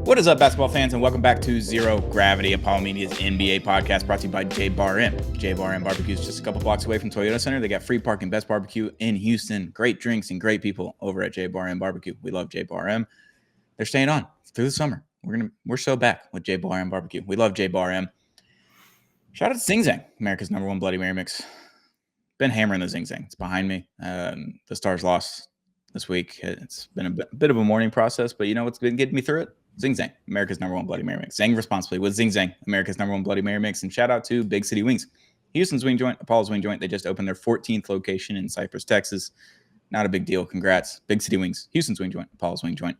What is up, basketball fans, and welcome back to Zero Gravity, Apollo Media's NBA podcast brought to you by J Bar M. J Bar M Barbecue is just a couple blocks away from Toyota Center. They got free parking, best barbecue in Houston, great drinks, and great people over at J Bar M Barbecue. We love J Bar M. They're staying on through the summer. We're so back with J Bar M Barbecue. We love J Bar M. Shout out to Zing Zang, America's #1 Bloody Mary mix. Been hammering the Zing Zang. It's behind me. The Stars lost this week. It's been a bit of a mourning process, but you know what's been getting me through it? Zing Zang, America's #1 Bloody Mary mix. Zang responsibly with Zing Zang, America's #1 Bloody Mary mix. And shout out to Big City Wings, Houston's Wing Joint, Apollo's Wing Joint. They just opened their 14th location in Cypress, Texas. Not a big deal. Congrats. Big City Wings, Houston's Wing Joint, Apollo's Wing Joint.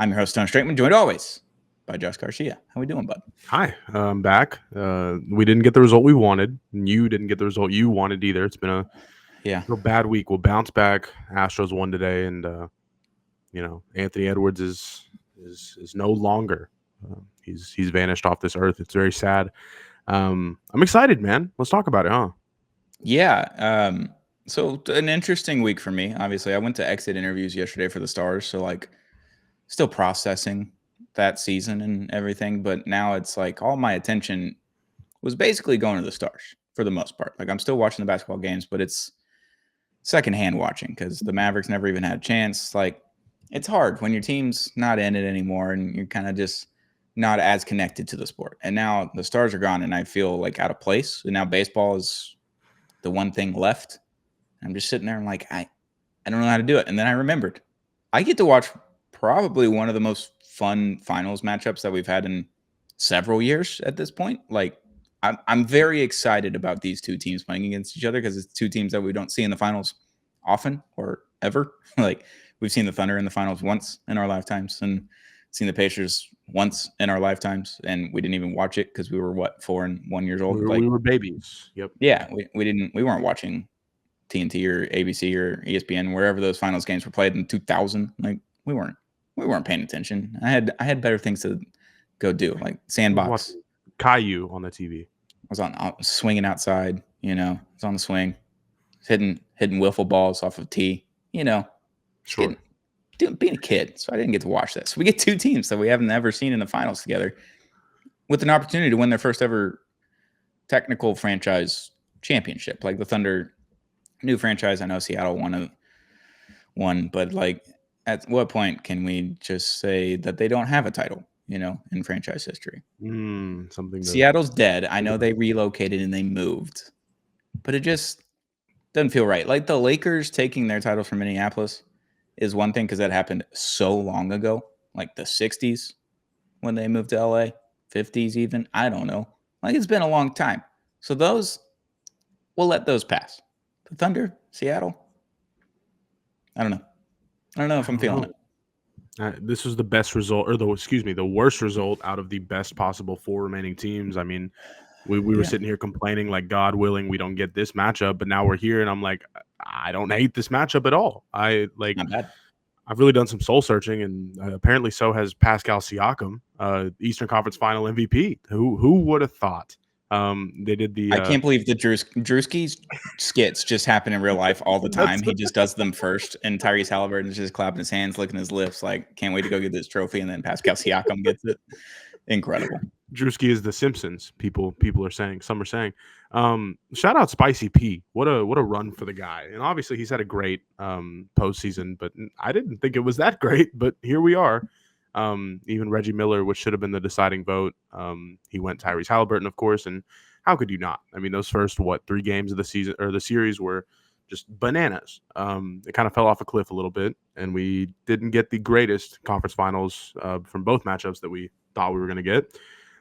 I'm your host, Stone Straightman, joined always by Josh Garcia. How we doing, bud? Hi, I'm back. We didn't get the result we wanted. And you didn't get the result you wanted either. It's been a real bad week. We'll bounce back. Astros won today, and Anthony Edwards is no longer. He's vanished off this earth. It's very sad. I'm excited, man. Let's talk about it, huh? Yeah. So an interesting week for me. Obviously, I went to exit interviews yesterday for the Stars, so still processing that season and everything. But now it's like all my attention was basically going to the Stars for the most part. I'm still watching the basketball games, but it's secondhand watching because the Mavericks never even had a chance. It's hard when your team's not in it anymore and you're kind of just not as connected to the sport. And now the Stars are gone and I feel out of place. And now baseball is the one thing left. I'm just sitting there and I don't know how to do it. And then I remembered I get to watch probably one of the most fun finals matchups that we've had in several years at this point. I'm very excited about these two teams playing against each other because it's two teams that we don't see in the finals often or ever. We've seen the Thunder in the finals once in our lifetimes and seen the Pacers once in our lifetimes, and we didn't even watch it because we were 4 and 1 years old. We were babies. Yep. Yeah, we weren't watching TNT or ABC or ESPN wherever those finals games were played in 2000. We weren't paying attention. I had better things to go do, like sandbox. Caillou on the TV. I was swinging outside. I was on the swing, hitting wiffle balls off of tee. Sure. Being a kid, so I didn't get to watch this. We get two teams that we haven't ever seen in the finals together with an opportunity to win their first ever technical franchise championship. The Thunder, new franchise. I know Seattle won, but at what point can we just say that they don't have a title, in franchise history? Seattle's dead. I know they relocated and they moved, but it just doesn't feel right. The Lakers taking their title from Minneapolis is one thing because that happened so long ago, the 60s when they moved to LA, 50s even. I don't know. It's been a long time. So we'll let those pass. The Thunder, Seattle, I don't know if I'm feeling it. This was the best result, or the worst result out of the best possible 4 remaining teams. I mean, we were sitting here complaining God willing we don't get this matchup, but now we're here and I'm I don't hate this matchup at all. Not bad. I've really done some soul searching, and apparently so has Pascal Siakam, Eastern Conference Final MVP. Who would have thought? They did the. I can't believe the Drewski's skits just happen in real life all the time. He just does them first, and Tyrese Halliburton is just clapping his hands, licking his lips, can't wait to go get this trophy, and then Pascal Siakam gets it. Incredible. Drewski is the Simpsons. People are saying. Some are saying. Shout out Spicy P. What a run for the guy. And obviously he's had a great postseason, but I didn't think it was that great. But here we are. Even Reggie Miller, which should have been the deciding vote, he went Tyrese Halliburton, of course. And how could you not? I mean, those first 3 games of the season or the series were just bananas. It kind of fell off a cliff a little bit, and we didn't get the greatest conference finals from both matchups that we thought we were going to get.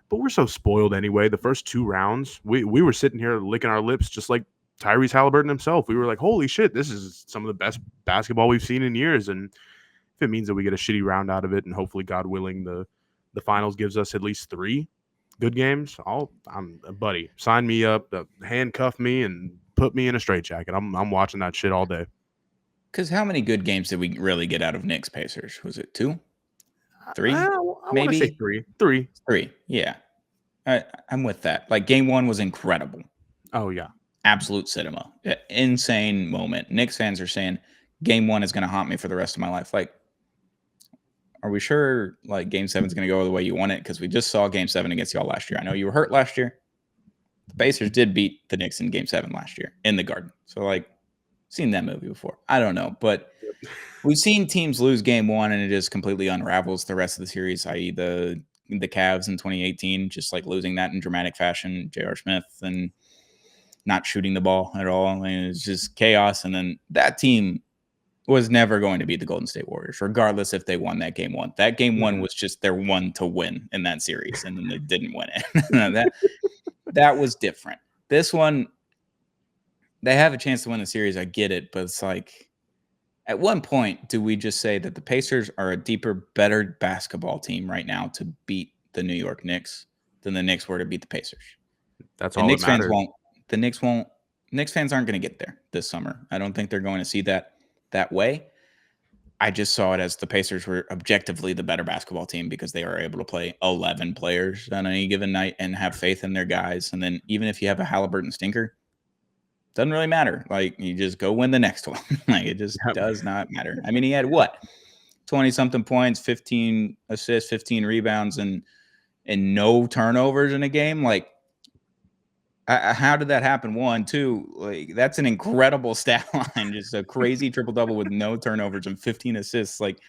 But we're so spoiled anyway. The first 2 rounds, we were sitting here licking our lips just like Tyrese Halliburton himself. We were like, holy shit, this is some of the best basketball we've seen in years. And if it means that we get a shitty round out of it and hopefully, God willing, the finals gives us at least 3 good games, I'm buddy. Sign me up, handcuff me, and put me in a straitjacket. I'm watching that shit all day. Because how many good games did we really get out of Knicks Pacers? Was it 2? 3? I maybe say 3. 3. 3. Yeah, I'm with that. Game 1 was incredible. Oh yeah, absolute cinema, insane moment. Knicks fans are saying Game 1 is going to haunt me for the rest of my life. are we sure like Game 7 is going to go the way you want it? Because we just saw Game 7 against y'all last year. I know you were hurt last year. The Pacers did beat the Knicks in Game 7 last year in the Garden. So, like, seen that movie before. I don't know. But we've seen teams lose Game 1 and it just completely unravels the rest of the series, i.e. the Cavs in 2018, just like losing that in dramatic fashion. J.R. Smith and not shooting the ball at all. I mean, it's just chaos. And then that team was never going to beat the Golden State Warriors, regardless if they won that Game 1. That Game 1 was just their one to win in that series, and then they didn't win it. that was different. This one, they have a chance to win the series. I get it, but it's like, at one point, do we just say that the Pacers are a deeper, better basketball team right now to beat the New York Knicks than the Knicks were to beat the Pacers? That's The all that Knicks fans matters. won't. The Knicks won't. Knicks fans aren't going to get there this summer. I don't think they're going to see that way. I just saw it as the Pacers were objectively the better basketball team because they are able to play 11 players on any given night and have faith in their guys. And then even if you have a Halliburton stinker, doesn't really matter. Like, you just go win the next one. Like, it just does not matter. I mean, he had what? 20-something points, 15 assists, 15 rebounds, and no turnovers in a game. Like, how did that happen? 1, 2, like, that's an incredible stat line. Just a crazy triple-double with no turnovers and 15 assists. Like,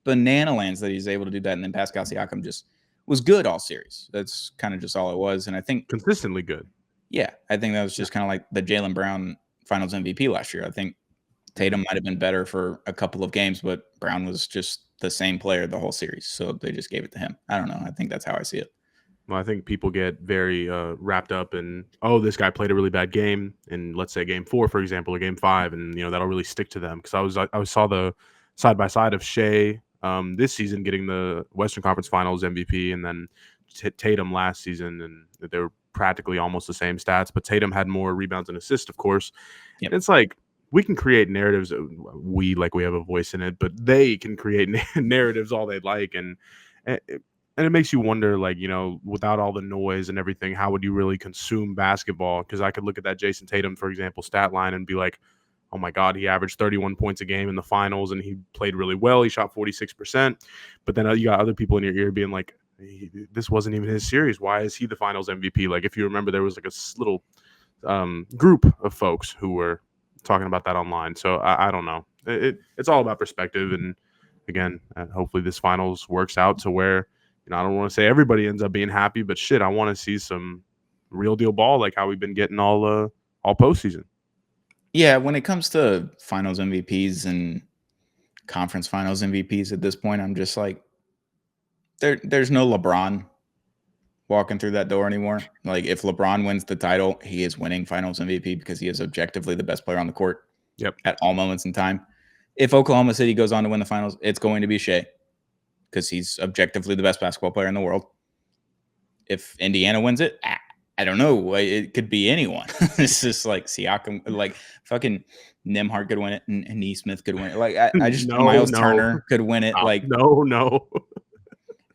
banana lands that he's able to do that. And then Pascal Siakam just was good all series. That's kind of just all it was. And I think Consistently good. Yeah, I think that was just kind of like the Jaylen Brown Finals MVP last year. I think Tatum might have been better for a couple of games, but Brown was just the same player the whole series. So they just gave it to him. I don't know. I think that's how I see it. Well, I think people get very wrapped up in, oh, this guy played a really bad game, and let's say Game 4, for example, or Game 5, and that'll really stick to them. Because I saw the side by side of Shea this season getting the Western Conference Finals MVP, and then Tatum last season, and they were practically almost the same stats, but Tatum had more rebounds and assists, of course. Yep. And it's like, we can create narratives. We have a voice in it, but they can create narratives all they like, and it makes you wonder, like, without all the noise and everything, how would you really consume basketball? Because I could look at that Jason Tatum, for example, stat line and be like, oh my God, he averaged 31 points a game in the finals and he played really well. He shot 46%. But then you got other people in your ear being like, this wasn't even his series. Why is he the finals MVP? Like, if you remember, there was like a little group of folks who were talking about that online. So I don't know. It's all about perspective. And again, hopefully this finals works out to where, I don't want to say everybody ends up being happy, but shit, I want to see some real deal ball like how we've been getting all postseason. Yeah, when it comes to finals MVPs and conference finals MVPs at this point, I'm just like, there's no LeBron walking through that door anymore. Like, if LeBron wins the title, he is winning finals MVP because he is objectively the best player on the court at all moments in time. If Oklahoma City goes on to win the finals, it's going to be Shea because he's objectively the best basketball player in the world. If Indiana wins it, I don't know. It could be anyone. It's just like Siakam, like fucking Nembhard could win it, and Nesmith could win it. Like, I just Miles Turner could win it. Like, no.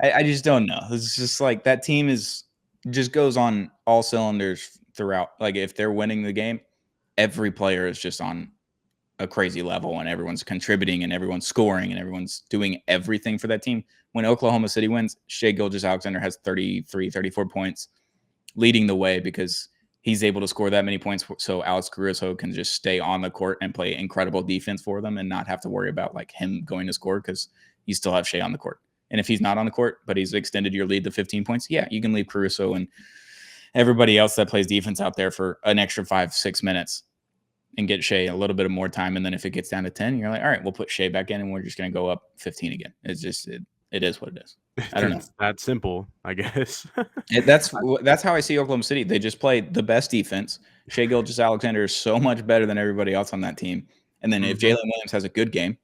I just don't know. It's just like that team just goes on all cylinders throughout. Like, if they're winning the game, every player is just on a crazy level and everyone's contributing and everyone's scoring and everyone's doing everything for that team. When Oklahoma City wins, Shea Gilgeous-Alexander has 33, 34 points, leading the way because he's able to score that many points. So Alex Caruso can just stay on the court and play incredible defense for them and not have to worry about like him going to score because you still have Shea on the court. And if he's not on the court, but he's extended your lead to 15 points, yeah, you can leave Caruso and everybody else that plays defense out there for an extra 5-6 minutes and get Shea a little bit of more time. And then if it gets down to 10, you're like, all right, we'll put Shea back in and we're just going to go up 15 again. It's just, it is what it is. I don't know. It's that simple, I guess. That's how I see Oklahoma City. They just play the best defense. Shea Gilgeous-Alexander is so much better than everybody else on that team. And then if Jalen Williams has a good game,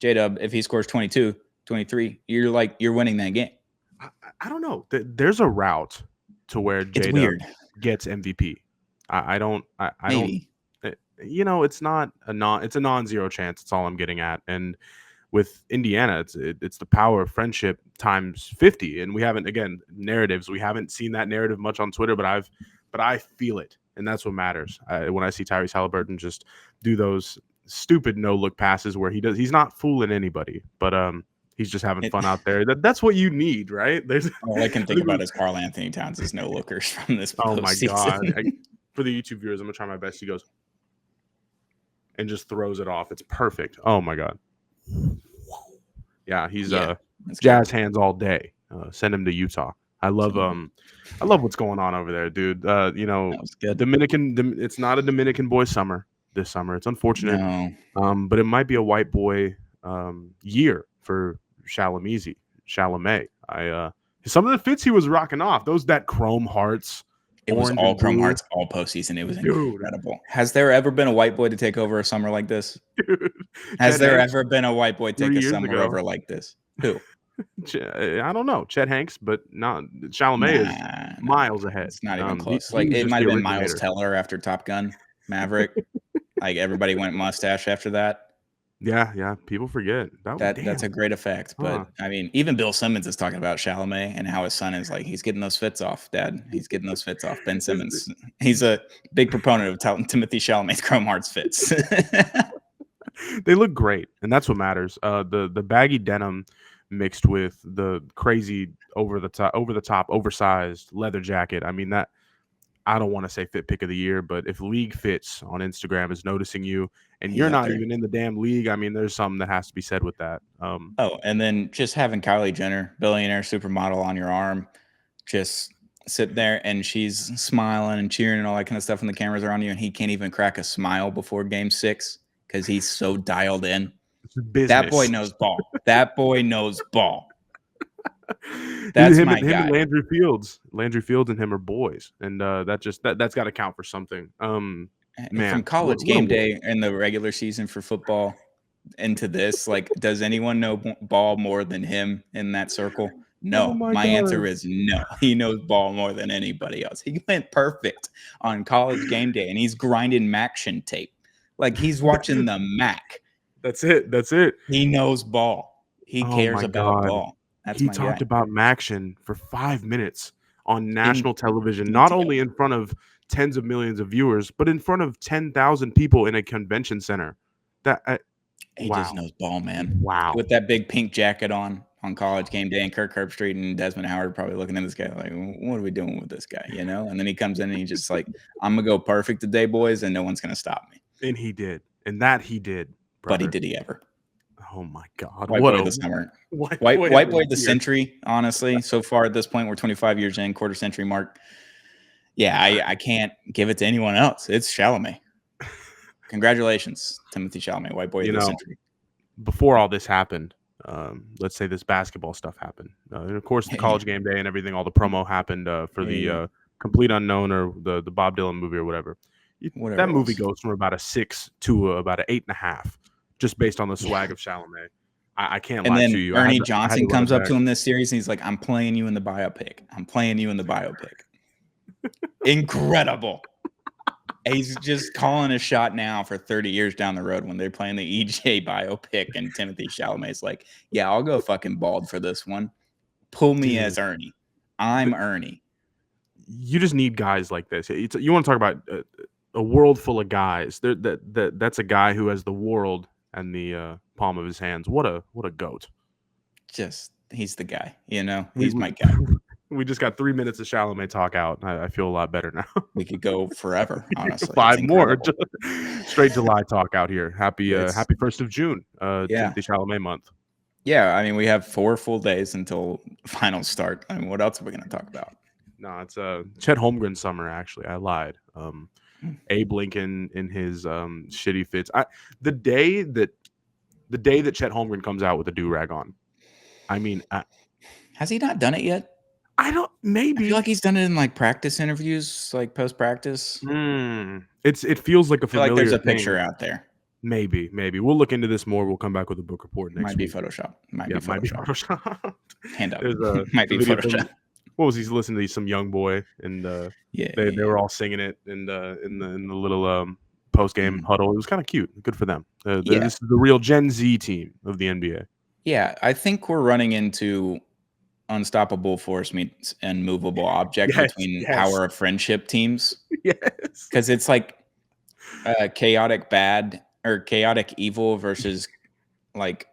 J-Dub, if he scores 22, 23, you're winning that game. I don't know. There's a route to where J-Dub gets MVP. I don't. It's not it's a non-zero chance. That's all I'm getting at. And with Indiana, it's the power of friendship times 50. And we haven't, again, narratives. We haven't seen that narrative much on Twitter, but I feel it, and that's what matters. When I see Tyrese Halliburton just do those stupid no-look passes where he's not fooling anybody, but He's just having It, fun out there. That's what you need, right? There's, all I can I think think it about was, is Carl Anthony Towns' no lookers from this oh my god! postseason. For the YouTube viewers, I'm gonna try my best. He goes and just throws it off. It's perfect. Oh my god. Yeah, he's Yeah, that's good. jazz hands all day. Send him to Utah. I love what's going on over there, dude. That was good. It's not a Dominican boy summer this summer. It's unfortunate, No, but it might be a white boy year for Chalamet. Some of the fits he was rocking off, that chrome hearts, it was orange all and Chrome blue, Hearts all postseason. It was dude. incredible. Has there ever been a white boy to take over a summer like this? Dude. Has Chet there Hanks ever been a white boy take 3 a years summer ago. over like this? Who? I don't know, Chet Hanks, but not Chalamet is Nah. miles ahead. It's not even He, close. he Like was it just might the have been Miles originator. Teller after Top Gun, Maverick. Like everybody went mustache after that. Yeah, people forget. That's a Damn. great effect. Huh. But I mean, even Bill Simmons is talking about Chalamet and how his son is like, he's getting those fits off, Dad. He's getting those fits off. Ben This- Simmons. He's a big proponent of Timothy Chalamet's Chrome Hearts fits. they look great, and that's what matters. The baggy denim mixed with the crazy over the top, oversized leather jacket. I mean, that I don't want to say fit pick of the year, but if League Fits on Instagram is noticing you and He's you're up not there. even in the damn league, I mean, there's something that has to be said with that. Oh, and then just having Kylie Jenner, billionaire supermodel, on your arm, just sit there and she's smiling and cheering and all that kind of stuff, and the cameras are on you, and he can't even crack a smile before Game 6 because he's so dialed in. That boy Business. knows ball. That boy knows ball. That's him my and guy. Landry Fields and him are boys, and that's got to count for something. From Man, college what a game world. day in the regular season for football into this, like, does anyone know ball more than him in that circle? Oh No. my My answer god. is no. He knows ball more than anybody else. He went perfect on college game day, and he's grinding Maction tape. Like, he's watching the Mac. That's it. That's it. He knows ball. He Oh cares my about god. ball. That's He my talked guy. about Maction for 5 minutes on In national television, not detail. only in front of tens of millions of viewers, but in front of 10,000 people in a convention center. That He just wow. knows ball, man. Wow. With that big pink jacket on college game day, and Kirk Herbstreit and Desmond Howard probably looking at this guy like, "What are we doing with this guy?" You know? And then he comes in and he's just like, "I'm gonna go perfect today, boys, and no one's gonna stop me." And he did. And that he did, Buddy, brother. did he ever? Oh my god. White What boy a of the summer. white White boy of white the boy of the year. century, honestly. So far at this point, we're 25 years in, quarter century mark. Yeah, I can't give it to anyone else. It's Chalamet. Congratulations, Timothy Chalamet, white boy of You the know, century. before all this happened, let's say this basketball stuff happened, and of course the college game day and everything, all the promo happened for the Yeah, Complete Unknown or the Bob Dylan movie or whatever. whatever That it movie was. goes from about a 6 to about an 8.5, just based on the Yeah. swag of Chalamet. I can't And lie to then you. Ernie I had to Johnson run comes it up back. to him this series and he's like, "I'm playing you in the biopic. I'm playing you in the biopic." Incredible. He's just calling a shot now for 30 years down the road when they're playing the EJ biopic, and Timothy Chalamet's like, "Yeah, I'll go fucking bald for this one. Pull me Dude, as Ernie. I'm Ernie." you just need guys like this. You want to talk about a world full of guys. That's a guy who has the world and the palm of his hands. What a goat. Just he's the guy, you know? We, He's we my guy. we just got 3 minutes of Chalamet talk out. I feel a lot better now. We could go forever, honestly. It's 5 more. incredible. Straight July talk out here. Happy It's 1st of June. yeah. Timothy Chalamet month. Yeah, I mean, we have 4 full days until finals start. I mean, what else are we gonna talk about? No, it's Chet Holmgren summer. Actually, I lied. Hmm. Abe Lincoln in his shitty fits. The day that Chet Holmgren comes out with a do rag on. I mean, Has he not done it yet? I don't. I feel Maybe like he's done it in, like, practice interviews, like, post-practice. it feels like a I feel like there's familiar a picture thing. out there. Maybe we'll look into this more. We'll come back with a book report next Might be week. Photoshop. Might Yeah, be might be Photoshop. Photoshop. Hand up. There's Might the be video of him. Photoshop. What was he listening to? Some young boy, and Yeah. they were all singing it in the little post game Mhm. huddle. It was kind of cute. Good for them. Yeah. This is the real Gen Z team of the NBA. Yeah, I think we're running into unstoppable force meets unmovable object Yes, between yes, power of friendship teams, yes. because it's like chaotic bad or chaotic evil versus like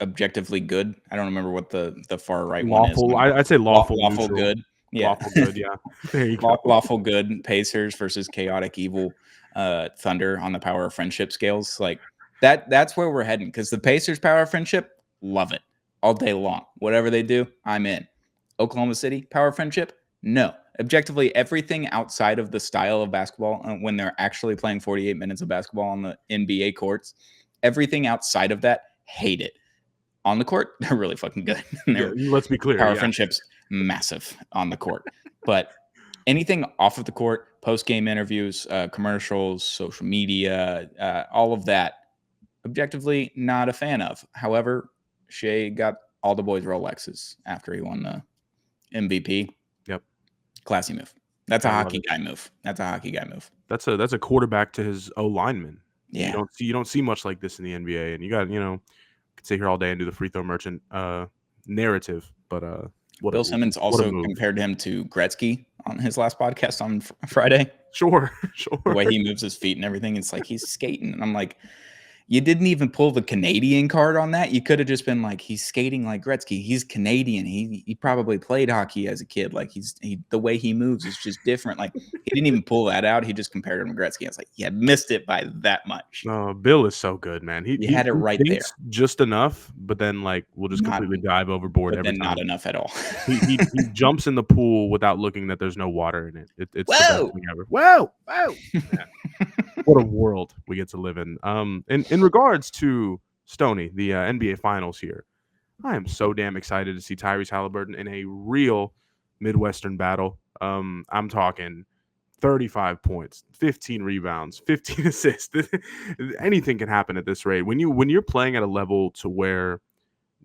objectively good. I don't remember what the far right one is. Lawful. I'd say lawful, Lawful neutral, good. Yeah. lawful good. Yeah, there you go. Lawful good Pacers versus chaotic evil Thunder on the power of friendship scales. Like that's where we're heading, because the Pacers power of friendship, love it all day long. Whatever they do, I'm in. Oklahoma City power of friendship, no. Objectively, everything outside of the style of basketball, when they're actually playing 48 minutes of basketball on the NBA courts, everything outside of that, hate it. On the court, they're really fucking good. Yeah, let's be clear. Power Yeah, friendships, massive on the court. But anything off of the court, post-game interviews, commercials, social media, all of that, objectively not a fan of. However, Shea got all the boys Rolexes after he won the MVP. Yep. Classy move. That's a I love hockey it. guy move. That's a hockey guy move. That's a quarterback to his O lineman. Yeah. You don't see much like this in the NBA, and you got could sit here all day and do the free throw merchant narrative, but Bill Simmons what a also move. compared him to Gretzky on his last podcast on Friday. Sure. The way he moves his feet and everything, it's like he's skating. And I'm like, you didn't even pull the Canadian card on that. You could have just been like, he's skating like Gretzky. He's Canadian. He probably played hockey as a kid. Like the way he moves is just different. Like he didn't even pull that out. He just compared him to Gretzky. I was like, yeah, missed it by that much. Bill is so good, man. You had it right there. Just enough, but then like we'll just completely dive overboard but every then time. Not enough at all. he jumps in the pool without looking that there's no water in it. It's the best thing ever. Whoa! What a world we get to live in. In regards to Stoney, the NBA Finals here, I am so damn excited to see Tyrese Halliburton in a real Midwestern battle. I'm talking 35 points, 15 rebounds, 15 assists. Anything can happen at this rate. When you're playing at a level to where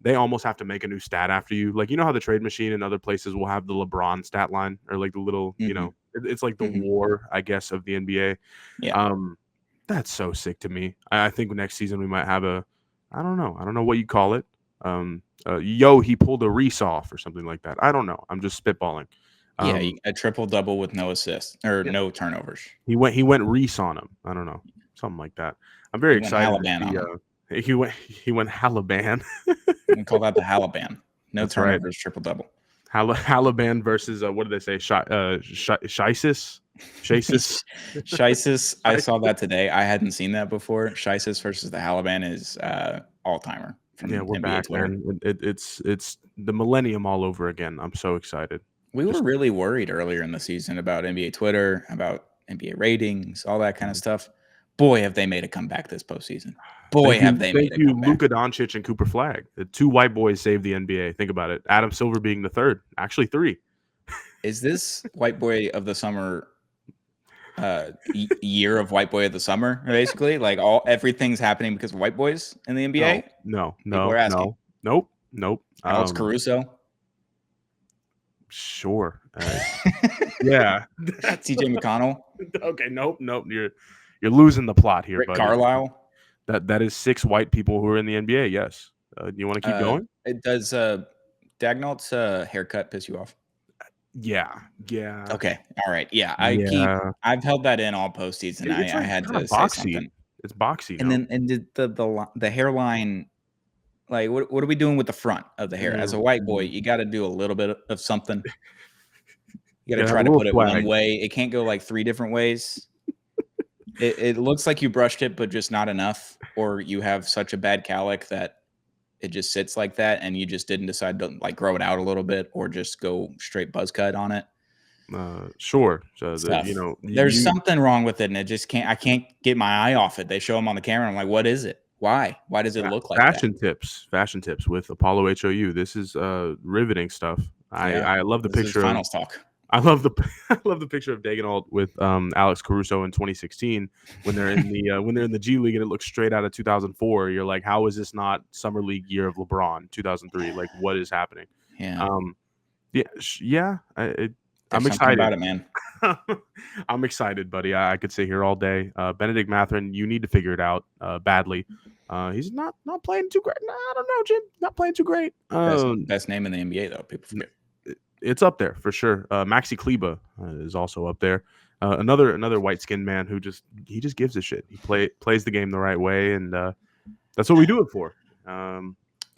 they almost have to make a new stat after you. Like, you know how the trade machine and other places will have the LeBron stat line, or like the little, it's like the war, I guess, of the NBA. Yeah. That's so sick to me. I think next season we might have I don't know what you call it. He pulled a Reese off or something like that. I don't know. I'm just spitballing. A triple double with no assists or no turnovers. He went Reese on him. I don't know, something like that. I'm very excited. He went Halaban. We call that the Halaban. No That's turnovers, right. Triple double. Halaban versus what did they say? Shisis. Shisis. I saw that today. I hadn't seen that before. Shisis versus the Halaban is all timer. Yeah, we're NBA back, Twitter. Man. It's the millennium all over again. I'm so excited. We were really worried earlier in the season about NBA Twitter, about NBA ratings, all that kind of stuff. Boy, have they made a comeback this postseason. Boy, have they made a comeback. Luka Doncic and Cooper Flagg. The two white boys saved the NBA. Think about it. Adam Silver being the third. Actually, three. Is this white boy of the summer year of white boy of the summer, basically? Like everything's happening because of white boys in the NBA? No. Nope. Alex Caruso? Sure. Yeah. TJ McConnell? Okay, nope. You're losing the plot here, Rick Carlisle? That is 6 white people who are in the NBA, yes. You want to keep going? It does Dagnall's haircut piss you off? Yeah. Okay. All right. Yeah. I've held that in all postseason. I had to say something. It's boxy. And then the hairline, like what are we doing with the front of the hair? As a white boy, you got to do a little bit of something. You got to try to put it one way. It can't go like 3 different ways. It looks like you brushed it, but just not enough, or you have such a bad cowlick that it just sits like that, and you just didn't decide to like grow it out a little bit, or just go straight buzz cut on it. Sure. So there's something wrong with it, and it just can't. I can't get my eye off it. They show them on the camera. I'm like, what is it? Why? Why does it look like Fashion tips with Apollo HOU. This is riveting stuff. I love the picture. Finals talk. I love the picture of Dagnall with Alex Caruso in 2016 when they're in the G League, and it looks straight out of 2004. You're like, how is this not Summer League year of LeBron 2003? Like, what is happening? Yeah. I'm excited about it, man. I'm excited, buddy. I could sit here all day. Benedict Mathurin, you need to figure it out badly. He's not playing too great. No, I don't know, Jim. Not playing too great. Best name in the NBA, though. People forget. It's up there for sure. Maxi Kleba is also up there. Another white skinned man who just gives a shit. He plays the game the right way, and that's what we do it for.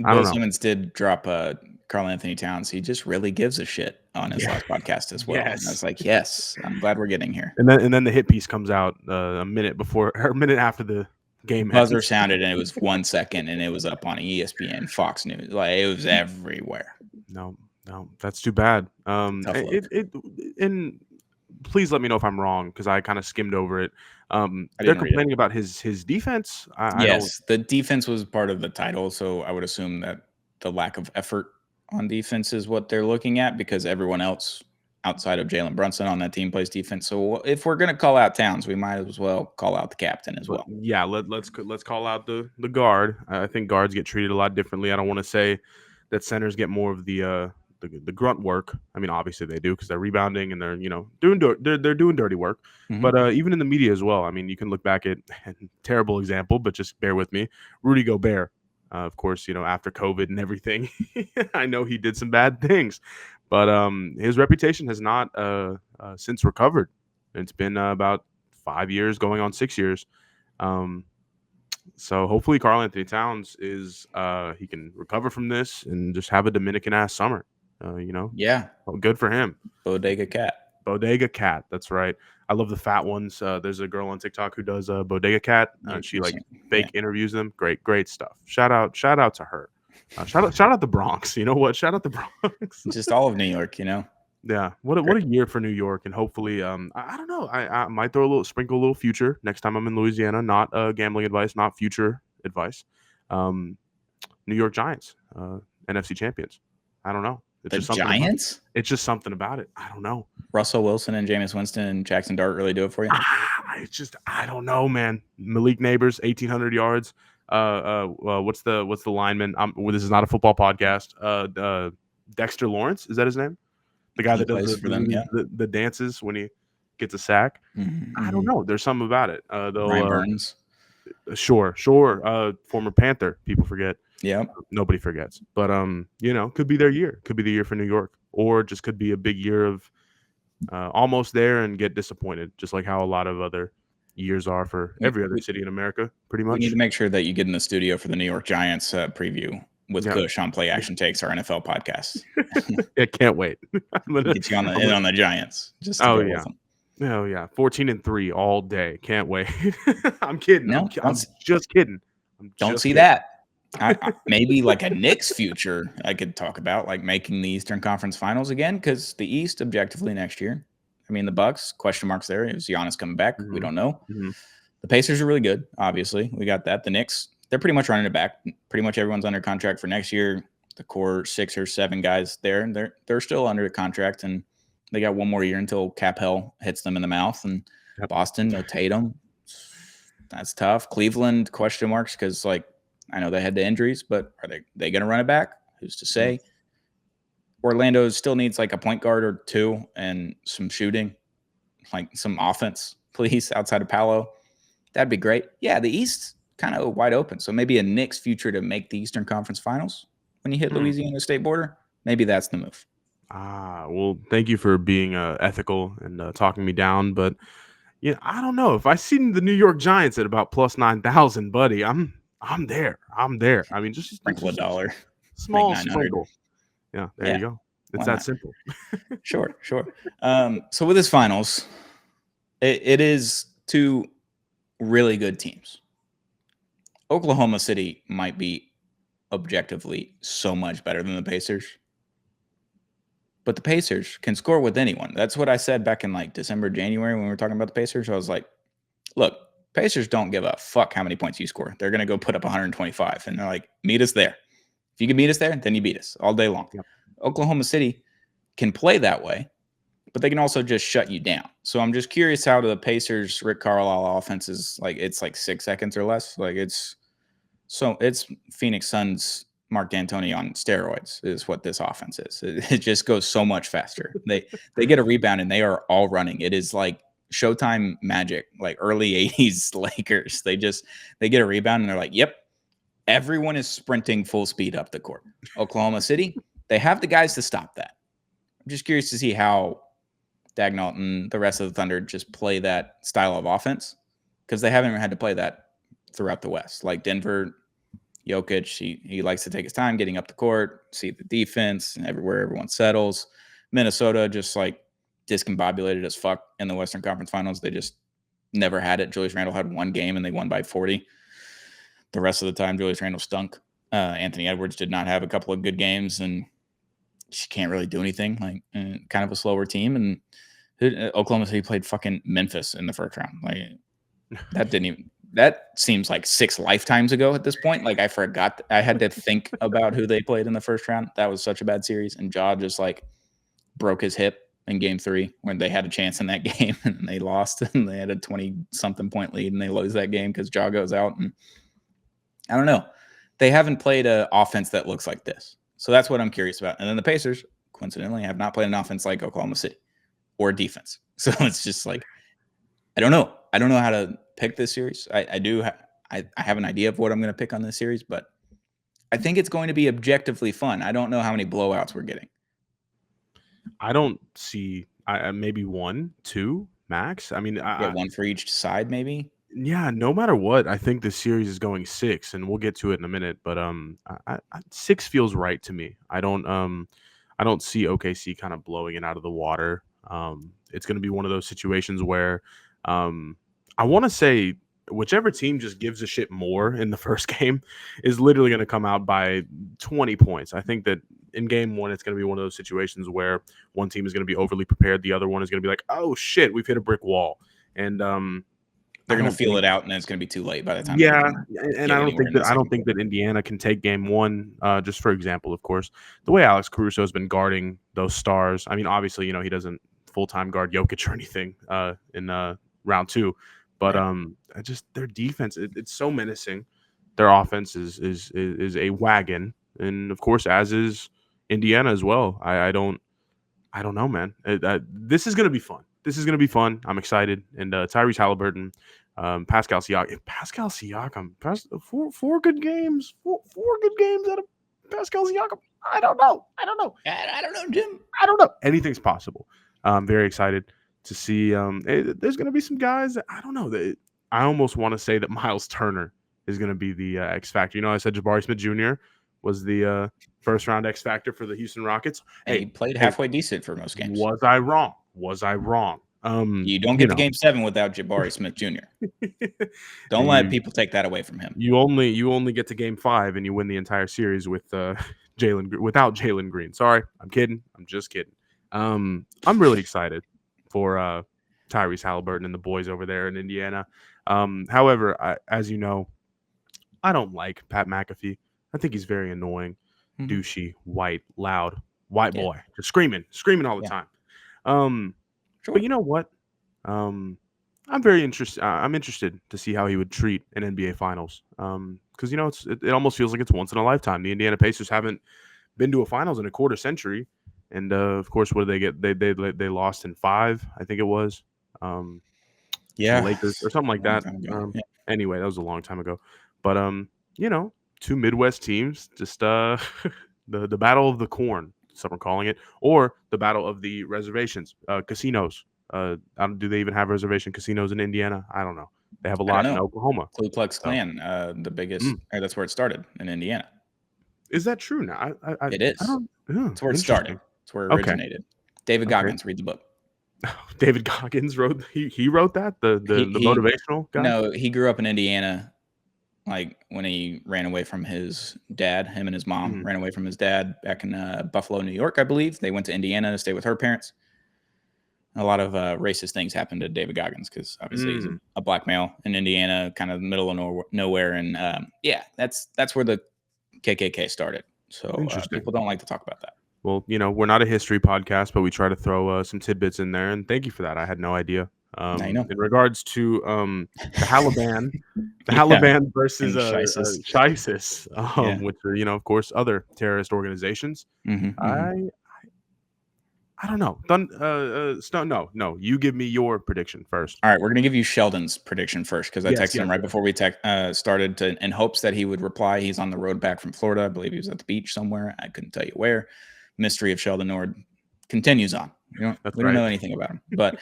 I don't Bill know. Simmons did drop Karl Anthony Towns. He just really gives a shit on his Yeah. last podcast as well. And I was Yes. like, yes, I'm glad we're getting here. And then the hit piece comes out a minute before or a minute after the game Buzzer ends. sounded and it was 1 second and it was up on ESPN, Fox News. Like it was everywhere. No, no, that's too bad. Tough look. And please let me know if I'm wrong because I kind of skimmed over it. I They're didn't read it. complaining about his defense. I don't. Yes, the defense was part of the title, so I would assume that the lack of effort on defense is what they're looking at because everyone else outside of Jalen Brunson on that team plays defense. So if we're gonna call out Towns, we might as well call out the captain as well. Yeah, let's call out the guard. I think guards get treated a lot differently. I don't want to say that centers get more of the grunt work. I mean, obviously they do because they're rebounding and they're they're doing dirty work. Mhm. But even in the media as well. I mean, you can look back at terrible example, but just bear with me. Rudy Gobert, of course, after COVID and everything, I know he did some bad things, but his reputation has not since recovered. It's been about 5 years, going on 6 years. Um, so hopefully Karl Anthony Towns is he can recover from this and just have a Dominican ass summer. Yeah, Good for him. Bodega Cat. Bodega Cat, that's right. I love the fat ones. There's a girl on TikTok who does Bodega Cat. She like fake interviews them. Great stuff. Shout out to her. Shout out the Bronx. You know what? Shout out the Bronx. Just all of New York, you know. Yeah, what a year for New York, and hopefully, I don't know, I might sprinkle a little future next time I'm in Louisiana. Not gambling advice, not future advice. New York Giants, NFC champions. I don't know. It's The just something. Giants? It's just something about it. I don't know. Russell Wilson and Jameis Winston and Jackson Dart really do it for you? I don't know, man. Malik Neighbors, 1,800 yards. What's the lineman? Well, this is not a football podcast. Dexter Lawrence, is that his name? The guy He that does plays for them, yeah. the dances when he gets a sack. I don't know. There's something about it. Ryan Burns. Sure. Former Panther. People forget. Yep. Nobody forgets. But could be their year. Could be the year for New York, or just could be a big year of almost there and get disappointed, just like how a lot of other years are for every other city in America. Pretty much. We need to make sure that you get in the studio for the New York Giants preview with Kush on Play Action Takes, our NFL podcast. I can't wait. Get you on the Giants. Just to Oh go yeah. with them. Oh yeah, 14-3 all day. Can't wait. I'm kidding. No, I'm just kidding. Don't see that. Maybe like a Knicks future I could talk about, like making the Eastern Conference Finals again, because the East objectively next year. I mean, the Bucks, question marks there. Is Giannis coming back? We don't know. The Pacers are really good, obviously. We got that. The Knicks, they're pretty much running it back. Pretty much everyone's under contract for next year. The core 6 or 7 guys there, they're still under contract, and they got one more year until cap hell hits them in the mouth. And Boston, no Tatum. That's tough. Cleveland, question marks, because like I know they had the injuries, but are they going to run it back? Who's to say? Orlando still needs like a point guard or 2 and some shooting, like some offense, please, outside of Paolo. That'd be great. Yeah, the East kind of wide open. So maybe a Knicks future to make the Eastern Conference Finals when you hit Louisiana State border. Maybe that's the move. Well, thank you for being ethical and talking me down. But yeah, I don't know if I seen the New York Giants at about plus 9,000, buddy. I'm there. I mean, just sprinkle a dollar, small sprinkle. Yeah, there you go. It's that simple. Sure. So with this finals, it is 2 really good teams. Oklahoma City might be objectively so much better than the Pacers. But the Pacers can score with anyone. That's what I said back in like December, January when we were talking about the Pacers. I was like, look, Pacers don't give a fuck how many points you score. They're going to go put up 125. And they're like, meet us there. If you can beat us there, then you beat us all day long. Yep. Oklahoma City can play that way, but they can also just shut you down. So I'm just curious how the Pacers, Rick Carlisle offense is like, it's like 6 seconds or less. Like it's Phoenix Suns Mark D'Antoni on steroids is what this offense is. It just goes so much faster. They get a rebound and they are all running. It is like Showtime magic, like early 80s Lakers. They get a rebound and they're like, yep, everyone is sprinting full speed up the court. Oklahoma City, they have the guys to stop that. I'm just curious to see how Dagnall and the rest of the Thunder just play that style of offense because they haven't had to play that throughout the West. Like Denver Jokic, he likes to take his time getting up the court, see the defense and everywhere everyone settles. Minnesota just like discombobulated as fuck in the Western Conference Finals. They just never had it. Julius Randle had one game and they won by 40. The rest of the time, Julius Randle stunk. Anthony Edwards did not have a couple of good games, and she can't really do anything. Like kind of a slower team, and Oklahoma City played fucking Memphis in the first round. Like that didn't even. That seems like 6 lifetimes ago at this point. Like I forgot. I had to think about who they played in the first round. That was such a bad series, and Ja just like broke his hip in Game 3 when they had a chance in that game and they lost, and they had a 20-something point lead, and they lose that game because Ja goes out. And I don't know. They haven't played an offense that looks like this. So that's what I'm curious about. And then the Pacers, coincidentally, have not played an offense like Oklahoma City or defense. So it's just like, I don't know. I don't know how to pick this series. I have an idea of what I'm going to pick on this series, but I think it's going to be objectively fun. I don't know how many blowouts we're getting. I don't see maybe 1, 2 max. I mean, one for each side, maybe. Yeah, no matter what, I think this series is going 6, and we'll get to it in a minute. But 6 feels right to me. I don't see OKC kind of blowing it out of the water. It's going to be one of those situations where I want to say whichever team just gives a shit more in the first game is literally going to come out by 20 points. I think that in game 1, it's going to be one of those situations where one team is going to be overly prepared, the other one is going to be like, "Oh shit, we've hit a brick wall," and they're going to feel it out, and it's going to be too late by the time. Yeah, and I don't think that Indiana can take game 1. Just for example, of course, the way Alex Caruso has been guarding those stars. I mean, obviously, he doesn't full-time guard Jokic or anything in round 2, but just their defense, it's so menacing. Their offense is a wagon, and of course, as is Indiana as well. I don't know, man. This is gonna be fun. I'm excited, and Tyrese Halliburton. Pascal Siakam, four good games, four good games out of Pascal Siakam. I don't know, Jim. I don't know. Anything's possible. I'm very excited to see. There's going to be some guys that I don't know. I almost want to say that Miles Turner is going to be the X factor. I said Jabari Smith Jr. was the first round X factor for the Houston Rockets. Hey, he played halfway decent for most games. Was I wrong? You don't get to Game 7 without Jabari Smith Jr. Don't let people take that away from him. You only get to Game 5 and you win the entire series with without Jalen Green. Sorry, I'm kidding. I'm just kidding. I'm really excited for Tyrese Halliburton and the boys over there in Indiana. However, as you know, I don't like Pat McAfee. I think he's very annoying, douchey, white boy, just screaming all the time. Sure. But you know what? I'm very interested. I'm interested to see how he would treat an NBA Finals. Because it almost feels like it's once in a lifetime. The Indiana Pacers haven't been to a Finals in a quarter century, and of course, what did they get? They lost in 5, I think it was. Lakers or something like that. Anyway, that was a long time ago. But 2 Midwest teams, just the battle of the corn, some are calling it, or the battle of the reservations, casinos. Do they even have reservation casinos in Indiana? I don't know. They have a lot in Oklahoma. Ku Klux Klan, the biggest. That's where it started in Indiana. Is that true now? It is. That's where it started. That's where it originated. David Goggins, read the book. David Goggins wrote. He wrote that the motivational guy. No, he grew up in Indiana. Like when he ran away from his dad, him and his mom ran away from his dad back in Buffalo, New York, I believe. They went to Indiana to stay with her parents. A lot of racist things happened to David Goggins because obviously he's a black male in Indiana, kind of middle of nowhere. And that's where the KKK started. So people don't like to talk about that. Well, we're not a history podcast, but we try to throw some tidbits in there. And thank you for that. I had no idea. In regards to the Taliban versus ISIS, which are of course other terrorist organizations. I don't know. No. You give me your prediction first. All right, we're gonna give you Sheldon's prediction first because I texted him right before we started in hopes that he would reply. He's on the road back from Florida. I believe he was at the beach somewhere. I couldn't tell you where. Mystery of Sheldon Nord continues on. We don't know anything about him, but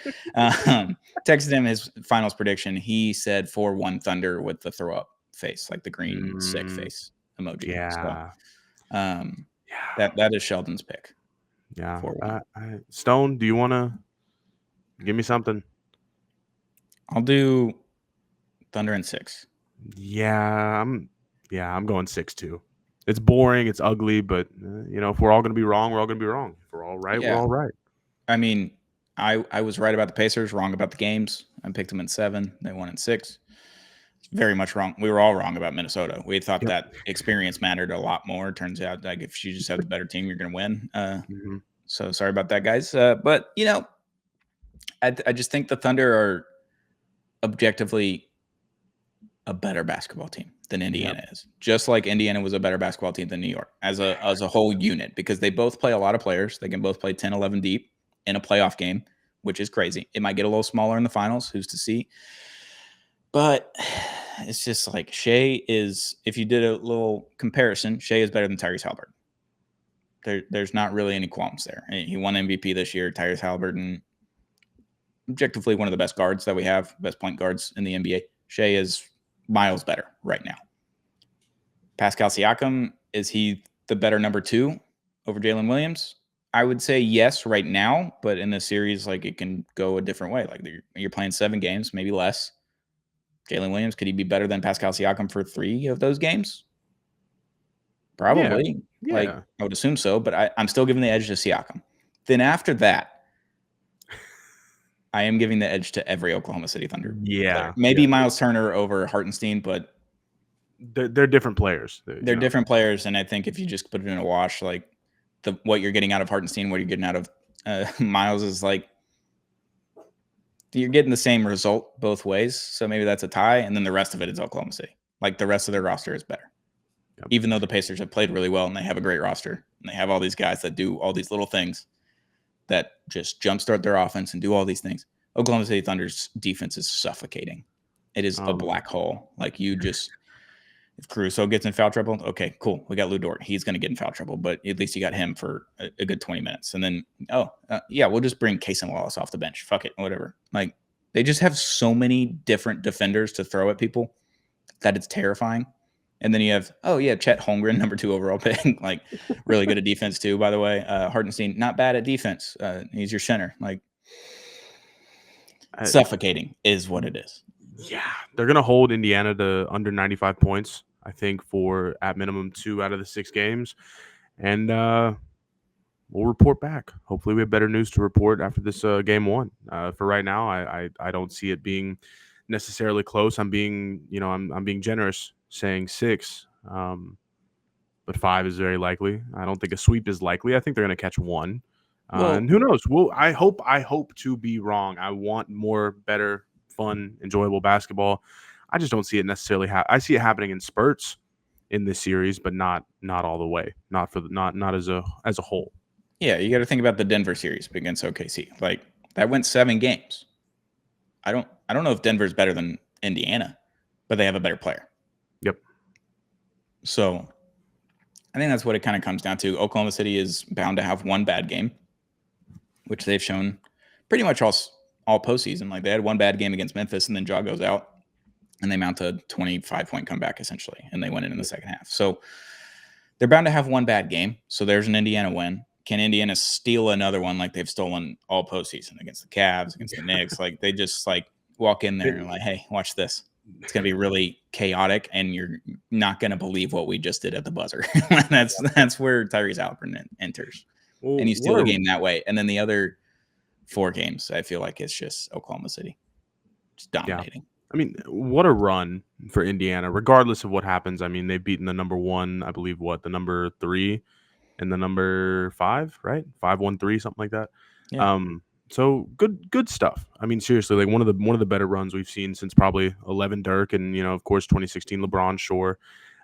texted him his finals prediction. He said 4-1 Thunder with the throw up face, like the green sick face. emoji. So Yeah. um, Yeah. that is Sheldon's pick Yeah. for one. Stone, do you want to give me something? I'll do Thunder in 6. Yeah, I'm going 6-2. It's boring, it's ugly, but if we're all going to be wrong, we're all going to be wrong. If we're all right, we're Yeah, all right. I mean, I was right about the Pacers, wrong about the games. I picked them in 7. They won in 6. Very much wrong. We were all wrong about Minnesota. We thought Yep. that experience mattered a lot more. Turns out, like if you just have the better team, you're going to win. Mhm. So sorry about that, guys. But I just think the Thunder are objectively a better basketball team than Yep. Indiana is. Just like Indiana was a better basketball team than New York as a whole unit, because they both play a lot of players. They can both play 10, 11 deep in a playoff game, which is crazy. It might get a little smaller in the finals. Who's to see? But it's just like Shea is, if you did a little comparison, Shea is better than Tyrese Halliburton. There's not really any qualms there. He won MVP this year. Tyrese Halliburton, objectively one of the best guards that we have, best point guards in the NBA. Shea is miles better right now. Pascal Siakam, is he the better number 2 over Jalen Williams? I would say yes right now, but in the series, like it can go a different way. Like you're playing 7 games, maybe less. Jalen Williams, could he be better than Pascal Siakam for 3 of those games? Yeah. Probably. Like Yeah. I would assume so, but I'm still giving the edge to Siakam. Then after that, I am giving the edge to every Oklahoma City Thunder player. Yeah. Maybe Yeah. Miles Turner over Hartenstein, but They're different players. they're different players. And I think if you just put it in a wash, like what you're getting out of Hartenstein, what you're getting out of Miles is like you're getting the same result both ways. So maybe that's a tie, and then the rest of it is Oklahoma City. Like the rest of their roster is better. Yep. Even though the Pacers have played really well and they have a great roster and they have all these guys that do all these little things that just jumpstart their offense and do all these things. Oklahoma City Thunder's defense is suffocating. It is a black hole. Like you just, if Caruso gets in foul trouble, okay, cool. We got Lou Dort. He's going to get in foul trouble, but at least you got him for a good 20 minutes. And then, yeah, we'll just bring Case and Wallace off the bench. Fuck it, whatever. Like they just have so many different defenders to throw at people that it's terrifying. And then you have, Chet Holmgren, number 2 overall pick, like really good at defense too, by the way. Hartenstein, not bad at defense. He's your center. Like suffocating is what it is. Yeah. They're going to hold Indiana to under 95 points, I think, for at minimum 2 out of the 6 games. And we'll report back. Hopefully we have better news to report after this game 1. For right now, I don't see it being necessarily close. I'm being generous saying 6. But 5 is very likely. I don't think a sweep is likely. I think they're going to catch 1. And who knows? I hope to be wrong. I want more, better, fun, enjoyable basketball. I just don't see it necessarily. I see it happening in spurts in this series, but not all the way. Not as a whole. Yeah, you got to think about the Denver series against OKC. Like that went 7 games. I don't know if Denver's better than Indiana, but they have a better player. Yep. So I think that's what it kind of comes down to. Oklahoma City is bound to have one bad game, which they've shown pretty much all postseason. Like they had one bad game against Memphis, and then Ja goes out, and they mount a 25-point comeback essentially, and they win it in the second half. So they're bound to have one bad game. So there's an Indiana win. Can Indiana steal another one like they've stolen all postseason against the Cavs, against the Knicks? Like they just like walk in there and like, hey, watch this. It's going to be really chaotic, and you're not going to believe what we just did at the buzzer. That's where Tyrese Halliburton enters. Well, and you steal a game that way. And then the other 4 games, I feel like it's just Oklahoma City just dominating. Yeah. I mean, what a run for Indiana, regardless of what happens. I mean, they've beaten the number 1, I believe, the number 3 and the number 5, right? 5-1-3, something like that. Yeah. So good stuff. I mean, seriously, like one of the better runs we've seen since probably 11 Dirk and, of course, 2016 LeBron, sure.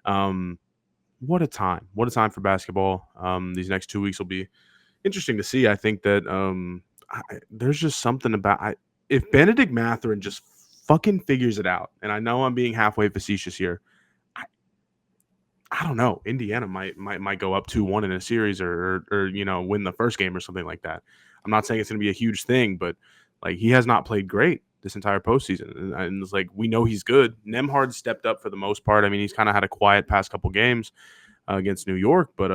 What a time. What a time for basketball. These next 2 weeks will be interesting to see. I think that there's just something about if Benedict Mathurin just fucking figures it out, and I know I'm being halfway facetious here, I don't know. Indiana might go up 2-1 in a series or win the first game or something like that. I'm not saying it's going to be a huge thing, but like he has not played great this entire postseason, and it's like we know he's good. Nemhard stepped up for the most part. I mean, he's kind of had a quiet past couple games against New York, but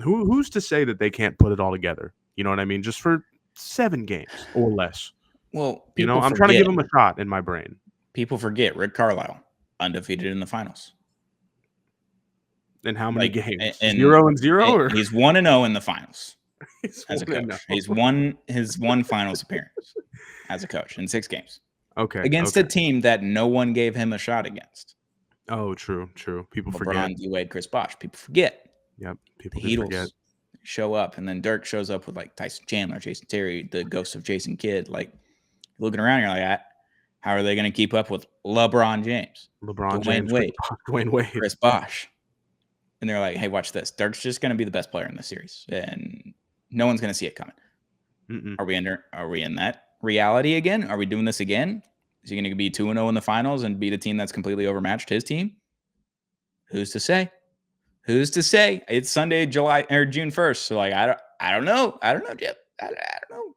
who's to say that they can't put it all together? You know what I mean? Just for 7 games or less. Well, You know, people I'm trying to forget. give him a shot in my brain. People forget Rick Carlisle, undefeated in the finals. In how many Like, games? and 0-0, or he's 1-0 in the finals he's as a 1-0. coach. He's won his one finals appearance as a coach in 6 games Okay. against a team that no one gave him a shot against. Oh, true. People forget. LeBron, D-Wade, Chris Bosh. People forget. Yep, people The do forget. Heatles show up, and then Dirk shows up with like Tyson Chandler, Jason Terry, the ghost of Jason Kidd. Like, looking around, you're like, how are they going to keep up with LeBron James, James, Dwayne Wade, Chris Bosh? And they're like, hey, watch this. Dirk's just going to be the best player in the series, and no one's going to see it coming. Mm-mm. Are we in that reality again? Are we doing this again? Is he going to be 2-0 in the finals and beat a team that's completely overmatched his team? Who's to say? Who's to say? It's Sunday, June 1st. So like, I don't know. I don't know, Jeff. I don't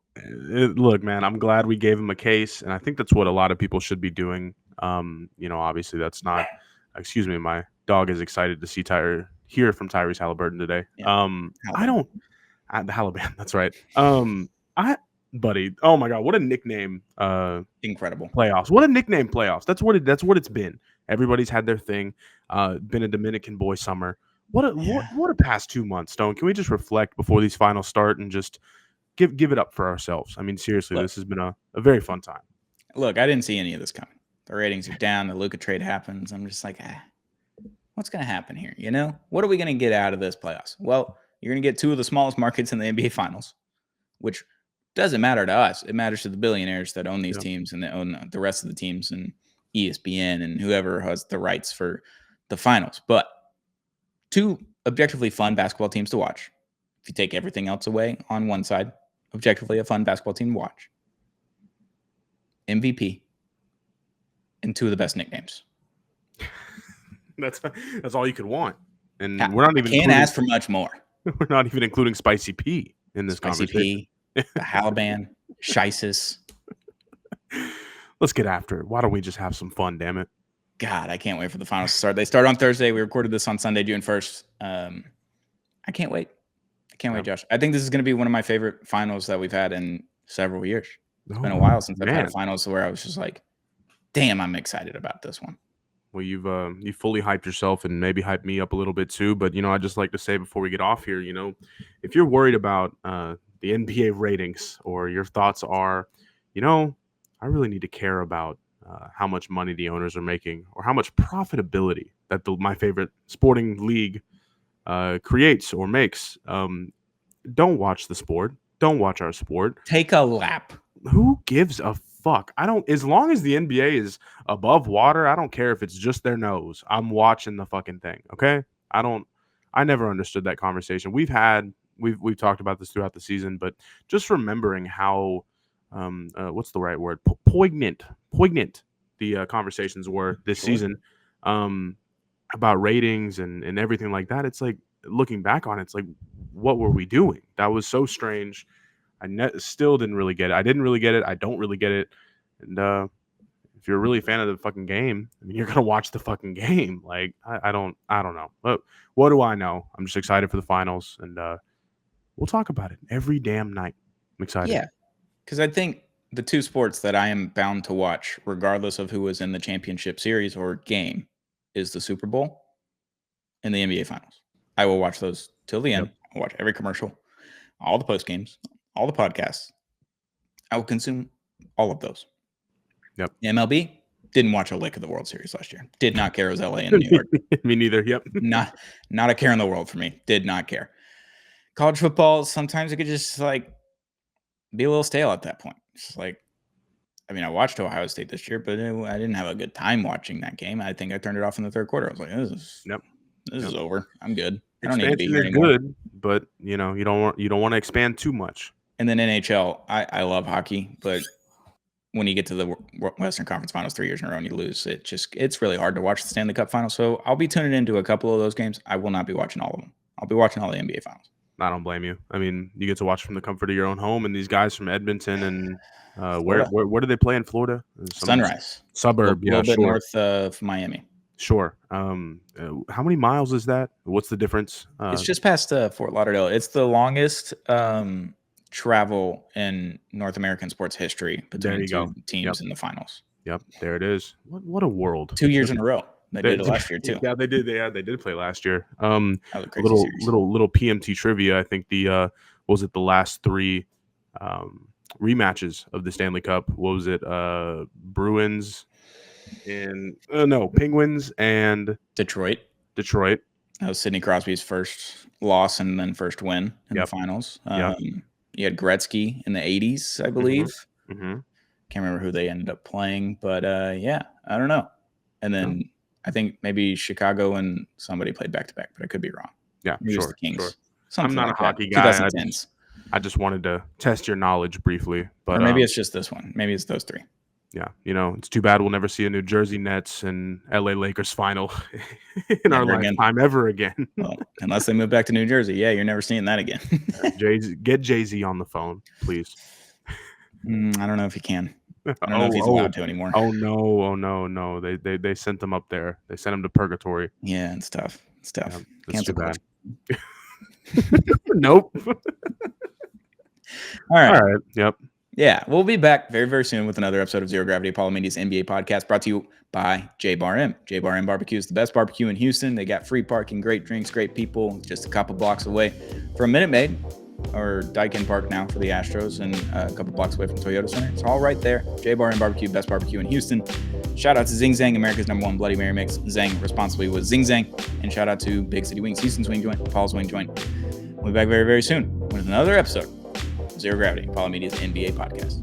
know. Look, man, I'm glad we gave him a case, and I think that's what a lot of people should be doing. You know, obviously that's not. Excuse me, my dog is excited to hear from Tyrese Halliburton today. Yeah, I don't. The Halliburton, that's right. Buddy, oh my God, what a nickname! Incredible playoffs. What a nickname, playoffs. That's what it's been. Everybody's had their thing. Been a Dominican boy summer. What a past 2 months, Stone. Can we just reflect before these finals start and just give it up for ourselves? I mean, seriously, this has been a very fun time. Look, I didn't see any of this coming. The ratings are down. The Luka trade happens. I'm just like, what's going to happen here? You know, what are we going to get out of this playoffs? Well, you're going to get 2 of the smallest markets in the NBA Finals, which doesn't matter to us. It matters to the billionaires that own these teams, and they own the rest of the teams, and ESPN and whoever has the rights for the finals. But 2 objectively fun basketball teams to watch. If you take everything else away on one side, objectively a fun basketball team to watch. MVP and 2 of the best nicknames. That's all you could want, and we're not even can't ask for much more. We're not even including Spicy P in this conversation. P, the Halaban, Shisus. Let's get after it. Why don't we just have some fun? Damn it! God, I can't wait for the finals to start. They start on Thursday. We recorded this on Sunday, June 1st. I can't wait. I can't wait, Josh. I think this is going to be one of my favorite finals that we've had in several years. It's been a while since I've had a finals where I was just like, damn, I'm excited about this one. Well, you've fully hyped yourself and maybe hyped me up a little bit too. But, you know, I'd just like to say before we get off here, you know, if you're worried about the NBA ratings, or your thoughts are, you know, I really need to care about how much money the owners are making, or how much profitability that my favorite sporting league creates or makes, don't watch the sport. Don't watch our sport. Take a lap. Who gives a fuck? As long as the NBA is above water, I don't care if it's just their nose. I'm watching the fucking thing. Okay. I never understood that conversation. We've talked about this throughout the season, but just remembering how, what's the right word? Poignant the conversations were this season, about ratings and everything like that. It's like, looking back on it, it's like, what were we doing? That was so strange. Still didn't really get it. I didn't really get it. I don't really get it. And if you're really a fan of the fucking game, I mean, you're gonna watch the fucking game. Like, I don't know. But what do I know? I'm just excited for the finals, and we'll talk about it every damn night. I'm excited. Yeah, because I think the 2 sports that I am bound to watch, regardless of who was in the championship series or game, is the Super Bowl and the NBA Finals. I will watch those till the end. Yep. I'll watch every commercial, all the post games, all the podcasts. I will consume all of those. Yep. MLB, didn't watch a lick of the World Series last year. Did not care. It was LA and New York. Me neither. Yep. Not a care in the world for me. Did not care. College football, sometimes it could just like be a little stale at that point. It's like, I mean, I watched Ohio State this year, but I didn't have a good time watching that game. I think I turned it off in the 3rd quarter. I was like, this is over. I'm good. I don't need to be here anymore. Good, but you know, you don't want to expand too much. And then NHL, I love hockey, but when you get to the Western Conference Finals 3 years in a row and you lose, it's really hard to watch the Stanley Cup Finals. So I'll be tuning into a couple of those games. I will not be watching all of them. I'll be watching all the NBA Finals. I don't blame you. I mean, you get to watch from the comfort of your own home, and these guys from Edmonton and where, Florida. where do they play in Florida? Some Sunrise. A suburb. Yeah, little bit sure, north of Miami. sure. How many miles is that? What's the difference? It's just past Fort Lauderdale. It's the longest travel in North American sports history There between you go. two Yep, teams in the finals. yep. There it is. What a world. 2 years in a row. They did it last year too. Yeah, they did. They did play last year. That was a A crazy series. little PMT trivia. I think the what was it, the last three rematches of the Stanley Cup? What was it? Bruins and no, Penguins and Detroit. Detroit. That was Sidney Crosby's first loss and then first win in the Yep. finals. Yep. You had Gretzky in the 80s, I Mm-hmm. believe. Mm-hmm. Can't remember who they ended up playing, but yeah, I don't know. And then I think maybe Chicago and somebody played back to back, but I could be wrong. Yeah, Maybe it was sure, the Kings. sure. Something I'm not like a hockey that. guy. 2010s. I just wanted to test your knowledge briefly, but Or maybe it's just this one. Maybe it's those three. yeah, it's too bad we'll never see a New Jersey Nets and LA Lakers final in our Never again. lifetime ever again. Well, unless they move back to New Jersey. Yeah, you're never seeing that again. Get Jay-Z on the phone, please. I don't know if he can. I don't know if he's allowed to anymore. Oh no. They sent him up there. They sent him to purgatory. Yeah, it's tough. It's tough. Yeah, that's Cancel too bad. culture. Nope. All right. All right. Yep. Yeah, we'll be back very, very soon with another episode of Zero Gravity Apollo Media's NBA podcast, brought to you by J Bar M. J Bar M Barbecue is the best barbecue in Houston. They got free parking, great drinks, great people, just a couple blocks away from Minute Maid or Daikin Park now for the Astros, and a couple blocks away from Toyota Center. It's all right there. J Bar M Barbecue, best barbecue in Houston. Shout out to Zing Zang, America's #1 Bloody Mary mix. Zang responsibly with Zing Zang. And shout out to Big City Wings, Houston's Wing Joint, Paul's Wing Joint. We'll be back very, very soon with another episode of Zero Gravity, Apollo Media's NBA podcast.